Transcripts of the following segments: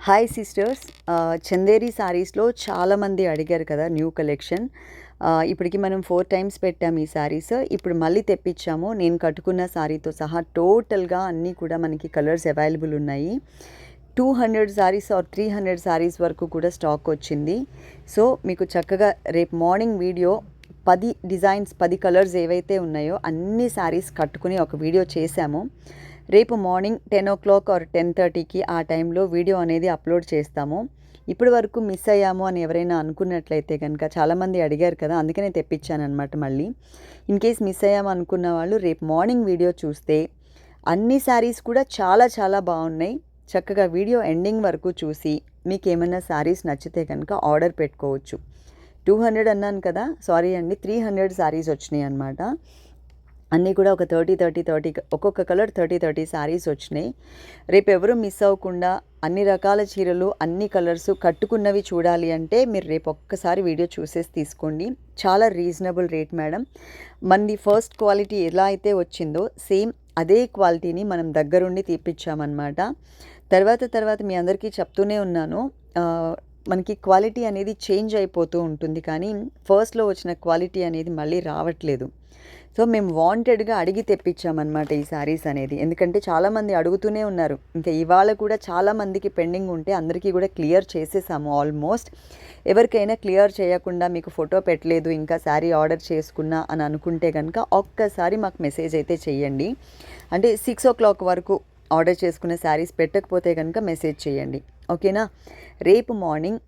Hi sisters, Chanderi శారీస్లో చాలామంది అడిగారు కదా న్యూ కలెక్షన్. ఇప్పటికి మనం 4 టైమ్స్ పెట్టాము ఈ శారీస్. ఇప్పుడు మళ్ళీ తెప్పించాము. నేను కట్టుకున్న శారీతో సహా టోటల్గా అన్నీ కూడా మనకి కలర్స్ అవైలబుల్ ఉన్నాయి. 200 శారీస్ ఆర్ 300 శారీస్ వరకు కూడా స్టాక్ వచ్చింది. సో మీకు చక్కగా రేపు మార్నింగ్ వీడియో 10 డిజైన్స్ 10 కలర్స్ ఏవైతే ఉన్నాయో అన్ని శారీస్ కట్టుకుని ఒక వీడియో చేశాము. రేపు మార్నింగ్ 10 ఆర్ 10:30కి ఆ టైంలో వీడియో అనేది అప్లోడ్ చేస్తాము. ఇప్పటి వరకు మిస్ అయ్యాము అని ఎవరైనా అనుకున్నట్లయితే కనుక చాలామంది అడిగారు కదా, అందుకనే తెప్పించానమాట మళ్ళీ. ఇన్ కేస్ మిస్ అయ్యాము అనుకున్న వాళ్ళు రేపు మార్నింగ్ వీడియో చూస్తే అన్ని శారీస్ కూడా చాలా చాలా బాగున్నాయి. చక్కగా వీడియో ఎండింగ్ వరకు చూసి మీకు ఏమైనా శారీస్ నచ్చితే కనుక ఆర్డర్ పెట్టుకోవచ్చు. 200 అన్నాను కదా, సారీ అండి, 300 శారీస్ వచ్చినాయి అన్నమాట. అన్నీ కూడా ఒక 30 ఒక్కొక్క కలర్ 30 శారీస్ వచ్చినాయి. రేపు ఎవరు మిస్ అవ్వకుండా అన్ని రకాల చీరలు అన్ని కలర్స్ కట్టుకున్నవి చూడాలి అంటే మీరు రేపు ఒక్కసారి వీడియో చూసేసి తీసుకోండి. చాలా రీజనబుల్ రేట్ మేడం. మనది ఫస్ట్ క్వాలిటీ ఎలా అయితే వచ్చిందో సేమ్ అదే క్వాలిటీని మనం దగ్గరుండి తీపిచ్చామన్నమాట. తర్వాత మీ అందరికీ చెప్తూనే ఉన్నాను, మనకి క్వాలిటీ అనేది చేంజ్ అయిపోతూ ఉంటుంది, కానీ ఫస్ట్లో వచ్చిన క్వాలిటీ అనేది మళ్ళీ రావట్లేదు. సో మేము వాంటెడ్గా అడిగి తెప్పించామన్నమాట ఈ శారీస్ అనేది. ఎందుకంటే చాలామంది అడుగుతూనే ఉన్నారు. ఇంకా ఇవాళ కూడా చాలామందికి పెండింగ్ ఉంటే అందరికీ కూడా క్లియర్ చేసేసాము ఆల్మోస్ట్. ఎవరికైనా క్లియర్ చేయకుండా మీకు ఫోటో పెట్టలేదు ఇంకా శారీ ఆర్డర్ చేసుకున్నా అని అనుకుంటే కనుక ఒక్కసారి మాకు మెసేజ్ అయితే చెయ్యండి. అంటే 6 o'clock వరకు ఆర్డర్ చేసుకున్న శారీస్ పెట్టకపోతే కనుక మెసేజ్ చేయండి, ఓకేనా. రేపు మార్నింగ్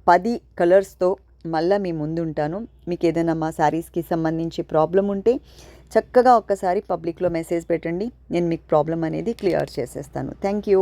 10 కలర్స్తో మళ్ళీ మీ ముందుంటాను. మీకు ఏదైనా మా శారీస్కి సంబంధించి ప్రాబ్లం ఉంటే చక్కగా ఒక్కసారి పబ్లిక్లో మెసేజ్ పెట్టండి. నేను మీకు ప్రాబ్లం అనేది క్లియర్ చేసేస్తాను. Thank you.